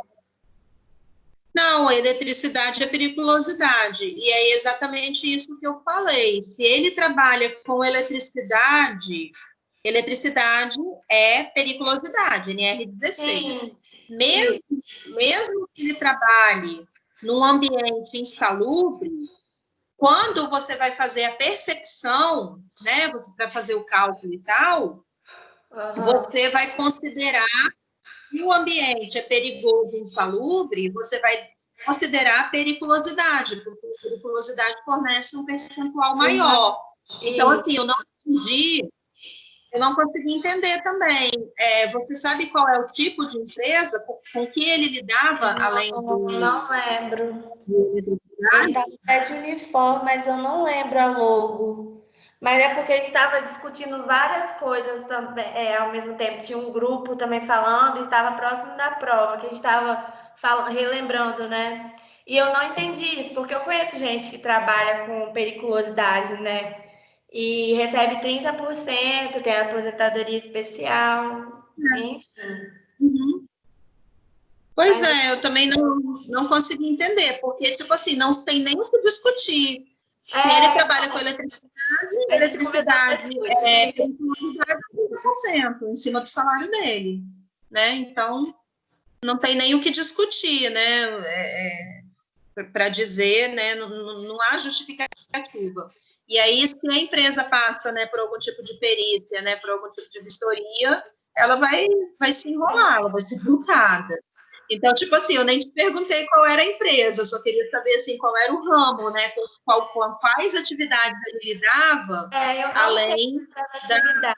Não, a eletricidade é periculosidade. E é exatamente isso que eu falei. Se ele trabalha com eletricidade é periculosidade, NR16. Sim. Mesmo que ele trabalhe num ambiente insalubre, quando você vai fazer a percepção, né, você vai fazer o cálculo e tal, você vai considerar, se o ambiente é perigoso e insalubre, você vai considerar a periculosidade, porque a periculosidade fornece um percentual maior. Então, assim, eu não consegui entender também. Você sabe qual é o tipo de empresa com que ele lidava, além do... Não lembro. Ele estava até de uniforme, mas eu não lembro a logo. Mas é porque a gente estava discutindo várias coisas também, ao mesmo tempo. Tinha um grupo também falando, e estava próximo da prova, que a gente estava relembrando, né? E eu não entendi isso, porque eu conheço gente que trabalha com periculosidade, né? E recebe 30%, tem aposentadoria especial, enfim. Pois eu também não consegui entender, porque, tipo assim, não tem nem o que discutir. Se ele trabalha com eletricidade é 30% em cima do salário dele, né? Então, não tem nem o que discutir, né? Para dizer, né? Não há justificativa. E aí, se a empresa passa, né, por algum tipo de perícia, né, por algum tipo de vistoria, ela vai se enrolar, ela vai ser multada. Então, tipo assim, eu nem te perguntei qual era a empresa, eu só queria saber, assim, qual era o ramo, né, com quais atividades ele lidava, além da atividade.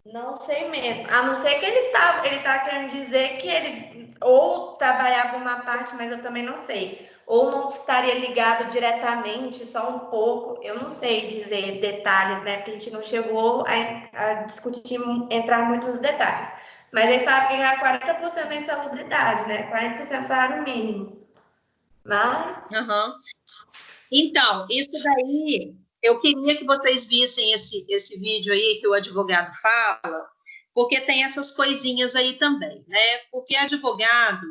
Não sei mesmo, a não ser que ele tá querendo dizer que ele ou trabalhava uma parte, mas eu também não sei, ou não estaria ligado diretamente, só um pouco, eu não sei dizer detalhes, né, porque a gente não chegou a discutir, entrar muito nos detalhes. Mas ele sabe que ganhar 40% da insalubridade, né? 40% do salário mínimo. Mas... Então, isso daí, eu queria que vocês vissem esse vídeo aí que o advogado fala, porque tem essas coisinhas aí também, né? Porque advogado,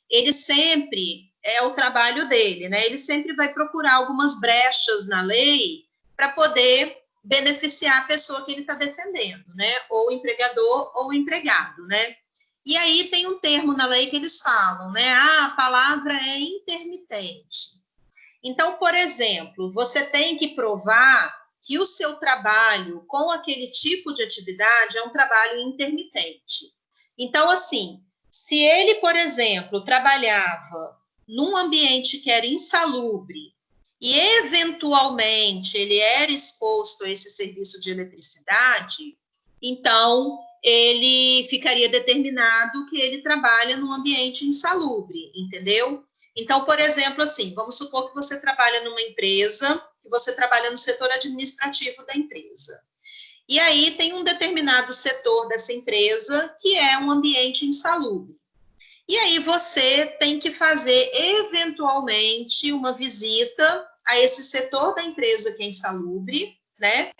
ele sempre, é o trabalho dele, né? Ele sempre vai procurar algumas brechas na lei para poder beneficiar a pessoa que ele está defendendo, né? Ou o empregador ou o empregado, né? E aí tem um termo na lei que eles falam, né? A palavra é intermitente. Então, por exemplo, você tem que provar que o seu trabalho com aquele tipo de atividade é um trabalho intermitente. Então, assim, se ele, por exemplo, trabalhava num ambiente que era insalubre e, eventualmente, ele era exposto a esse serviço de eletricidade, então, ele ficaria determinado que ele trabalha num ambiente insalubre, entendeu? Então, por exemplo, assim, vamos supor que você trabalha numa empresa, que você trabalha no setor administrativo da empresa. E aí tem um determinado setor dessa empresa que é um ambiente insalubre. E aí você tem que fazer, eventualmente, uma visita a esse setor da empresa que é insalubre, né?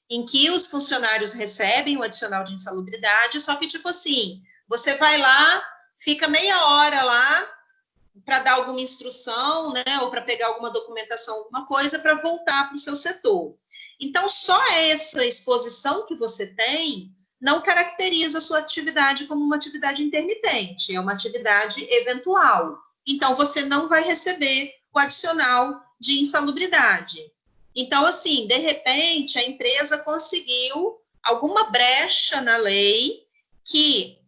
Em que os funcionários recebem o adicional de insalubridade, só que, tipo assim, você vai lá, fica meia hora lá para dar alguma instrução, né, ou para pegar alguma documentação, alguma coisa, para voltar para o seu setor. Então, só essa exposição que você tem não caracteriza a sua atividade como uma atividade intermitente, é uma atividade eventual. Então, você não vai receber o adicional de insalubridade. Então, assim, de repente, a empresa conseguiu alguma brecha na lei que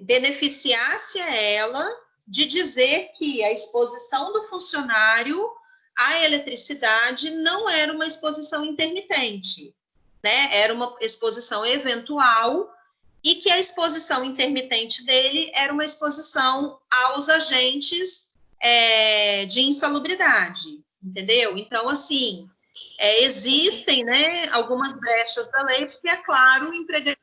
beneficiasse a ela de dizer que a exposição do funcionário à eletricidade não era uma exposição intermitente, né? Era uma exposição eventual e que a exposição intermitente dele era uma exposição aos agentes de insalubridade, entendeu? Então, assim, existem, né, algumas brechas da lei, porque, é claro, o empregador...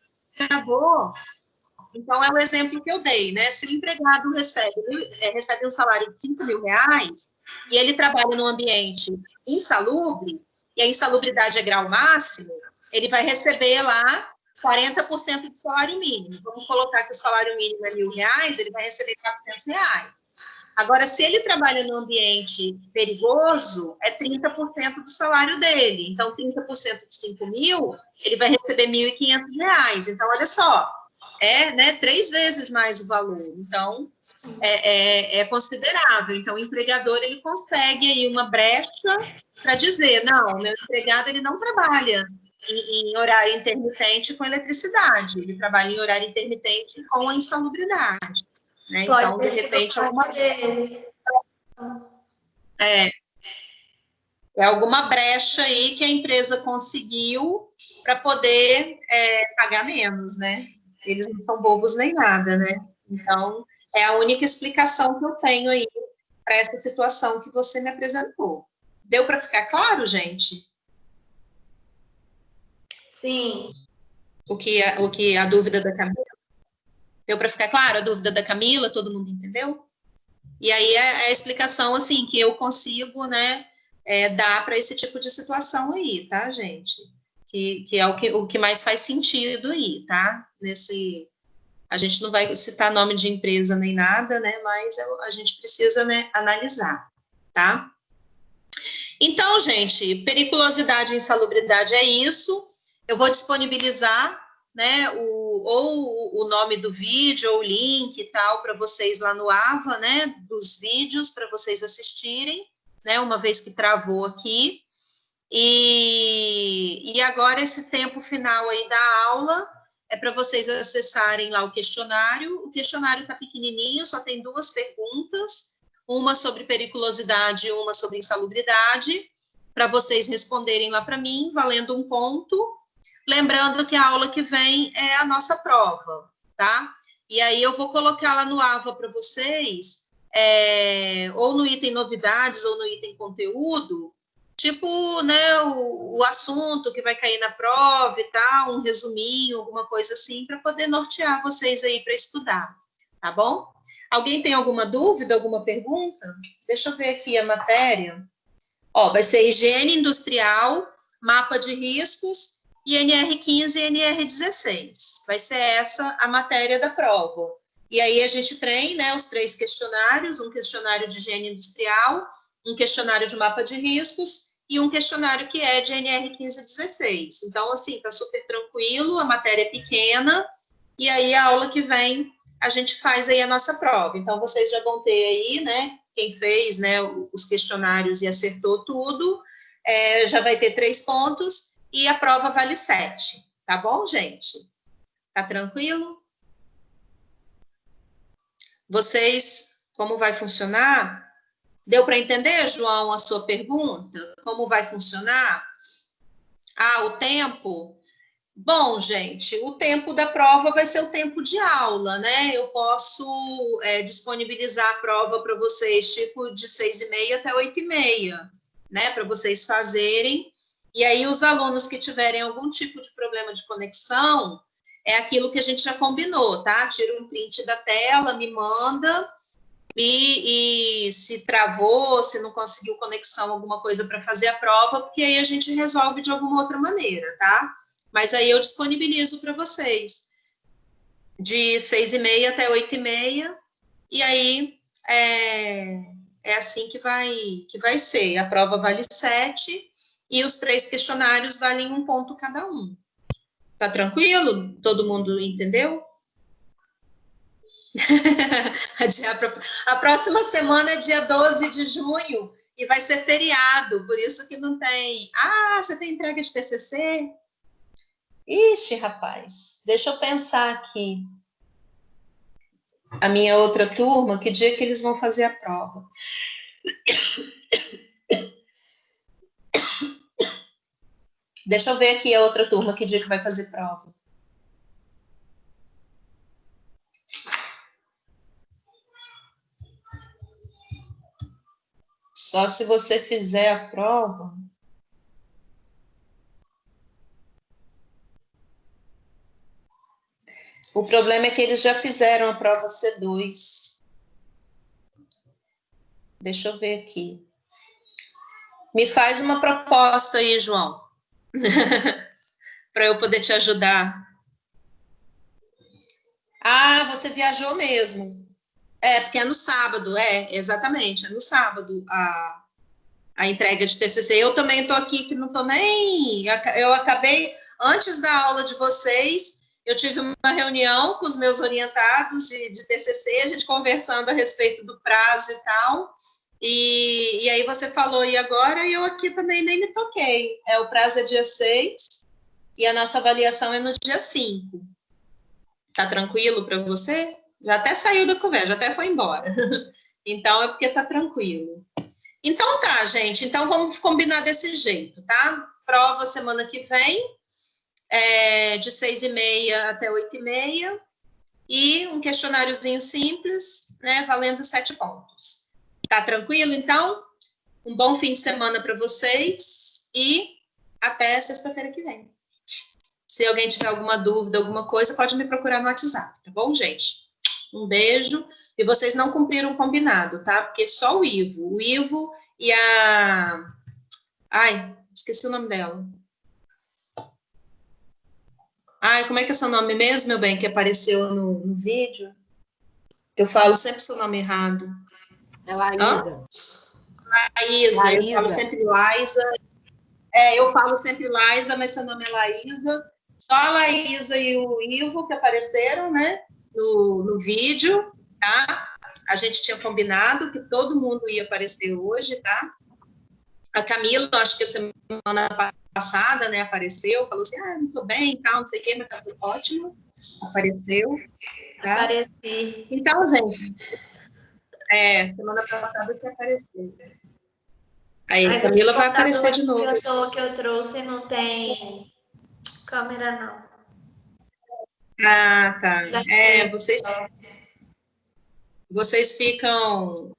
Então, é o exemplo que eu dei, né? Se o empregado recebe um salário de 5 mil reais e ele trabalha num ambiente insalubre, e a insalubridade é grau máximo, ele vai receber lá 40% do salário mínimo. Vamos colocar que o salário mínimo é R$1.000, ele vai receber R$400. Agora, se ele trabalha num ambiente perigoso, é 30% do salário dele. Então, 30% de 5 mil, ele vai receber R$1.500. Então, olha só, né, 3 vezes mais o valor. Então, é considerável. Então, o empregador, ele consegue aí uma brecha para dizer, não, meu empregado, ele não trabalha em horário intermitente com eletricidade, ele trabalha em horário intermitente com a insalubridade. Né? Então, de repente, alguma brecha aí que a empresa conseguiu para poder pagar menos, né? Eles não são bobos nem nada, né? Então, é a única explicação que eu tenho aí para essa situação que você me apresentou. Deu para ficar claro, gente? Sim. O que a dúvida da Camila? Deu para ficar claro a dúvida da Camila? Todo mundo entendeu? E aí é a explicação, assim, que eu consigo, né, dar para esse tipo de situação aí, tá, gente? Que é o que mais faz sentido aí, tá? A gente não vai citar nome de empresa nem nada, né? Mas a gente precisa, né, analisar, tá? Então, gente, periculosidade e insalubridade é isso. Eu vou disponibilizar, né, o nome do vídeo, ou o link e tal, para vocês lá no AVA, né, dos vídeos, para vocês assistirem, né, uma vez que travou aqui. E agora, esse tempo final aí da aula é para vocês acessarem lá o questionário. O questionário está pequenininho, só tem 2 perguntas, uma sobre periculosidade e uma sobre insalubridade, para vocês responderem lá para mim, valendo 1 ponto. Lembrando que a aula que vem é a nossa prova, tá? E aí eu vou colocar lá no AVA para vocês, ou no item novidades, ou no item conteúdo, tipo, né, o assunto que vai cair na prova e tal, um resuminho, alguma coisa assim, para poder nortear vocês aí para estudar, tá bom? Alguém tem alguma dúvida, alguma pergunta? Deixa eu ver aqui a matéria. Ó, vai ser higiene industrial, mapa de riscos, e NR15 e NR16. Vai ser essa a matéria da prova. E aí a gente treina, né, os 3 questionários, um questionário de higiene industrial, um questionário de mapa de riscos e um questionário que é de NR15 e 16. Então, assim, tá super tranquilo, a matéria é pequena, e aí a aula que vem a gente faz aí a nossa prova. Então, vocês já vão ter aí, né, quem fez, né, os questionários e acertou tudo, já vai ter 3 pontos, e a prova vale 7, tá bom, gente? Tá tranquilo? Vocês, como vai funcionar? Deu para entender, João, a sua pergunta? Como vai funcionar? Ah, o tempo? Bom, gente, o tempo da prova vai ser o tempo de aula, né? Eu posso disponibilizar a prova para vocês, tipo, de 6h30 até 8h30, né? Para vocês fazerem. E aí, os alunos que tiverem algum tipo de problema de conexão, é aquilo que a gente já combinou, tá? Tira um print da tela, me manda, e se travou, se não conseguiu conexão, alguma coisa para fazer a prova, porque aí a gente resolve de alguma outra maneira, tá? Mas aí eu disponibilizo para vocês. de 6h30 até 8h30, e aí é assim que vai ser. A prova vale 7 e os 3 questionários valem 1 ponto cada um. Tá tranquilo? Todo mundo entendeu? A próxima semana é dia 12 de junho e vai ser feriado, por isso que não tem. Ah, você tem entrega de TCC? Ixi, rapaz, deixa eu pensar aqui. A minha outra turma, que dia que eles vão fazer a prova? Deixa eu ver aqui a outra turma, que dia que vai fazer prova. Só se você fizer a prova. O problema é que eles já fizeram a prova C2. Deixa eu ver aqui. Me faz uma proposta aí, João. Para eu poder te ajudar. Ah, você viajou mesmo. Porque é no sábado, exatamente, é no sábado a entrega de TCC. Eu também estou aqui que não estou nem... Eu acabei, antes da aula de vocês, eu tive uma reunião com os meus orientados de TCC, a gente conversando a respeito do prazo e tal, e aí você falou, e agora? E eu aqui também nem me toquei. O prazo é dia 6 e a nossa avaliação é no dia 5. Tá tranquilo para você? Já até saiu da conversa, já até foi embora. Então, é porque tá tranquilo. Então, tá, gente. Então, vamos combinar desse jeito, tá? Prova semana que vem, de 6h30 até 8h30, e um questionáriozinho simples, né, valendo 7 pontos. Tá tranquilo, então? Um bom fim de semana para vocês e até sexta-feira que vem. Se alguém tiver alguma dúvida, alguma coisa, pode me procurar no WhatsApp, tá bom, gente? Um beijo. E vocês não cumpriram o combinado, tá? Porque só o Ivo e a... Ai, esqueci o nome dela. Ai, como é que é seu nome mesmo, meu bem, que apareceu no vídeo? Eu falo sempre seu nome errado. É Laísa. Laísa, eu falo sempre Laísa. Eu falo sempre Laísa, mas seu nome é Laísa. Só a Laísa e o Ivo que apareceram, né, no vídeo, tá? A gente tinha combinado que todo mundo ia aparecer hoje, tá? A Camila, acho que a semana passada, né, apareceu, falou assim, não tô bem, tal, não sei o quê, mas tá ótimo. Apareceu. Tá? Apareci. Então, gente, semana passada você apareceu. Aí, a Camila vai aparecer de novo. Que eu trouxe não tem câmera, não. Ah, tá. Vocês ficam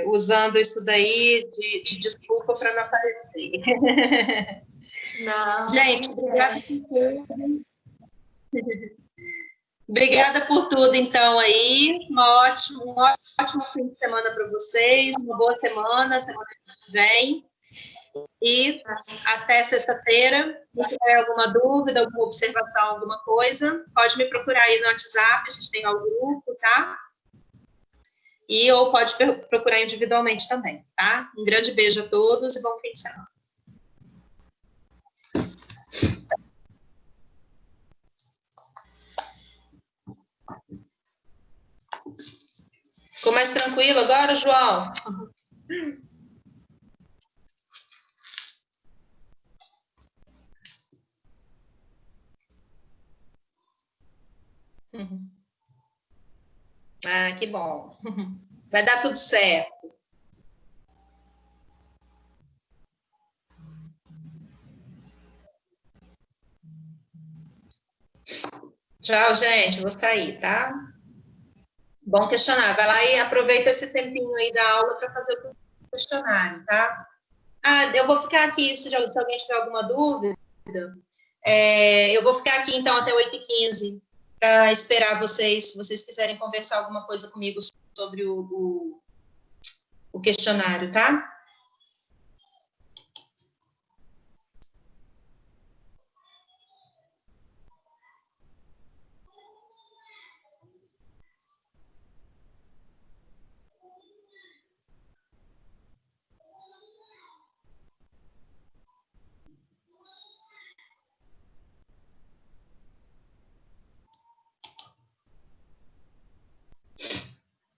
usando isso daí de desculpa para não aparecer. Não. Gente, obrigada por tudo. Obrigada por tudo, então, aí. Um ótimo fim de semana para vocês. Uma boa semana que vem. E até sexta-feira. Se tiver alguma dúvida, alguma observação, alguma coisa, pode me procurar aí no WhatsApp, a gente tem lá o grupo, tá? Ou pode procurar individualmente também, tá? Um grande beijo a todos e bom fim de semana. Ficou mais tranquilo agora, João? Ah, que bom. Vai dar tudo certo. Tchau, gente. Vou sair, tá? Bom questionário. Vai lá e aproveita esse tempinho aí da aula para fazer o questionário, tá? Eu vou ficar aqui, se alguém tiver alguma dúvida, eu vou ficar aqui, então, até 8h15, para esperar vocês, se vocês quiserem conversar alguma coisa comigo sobre o questionário, tá?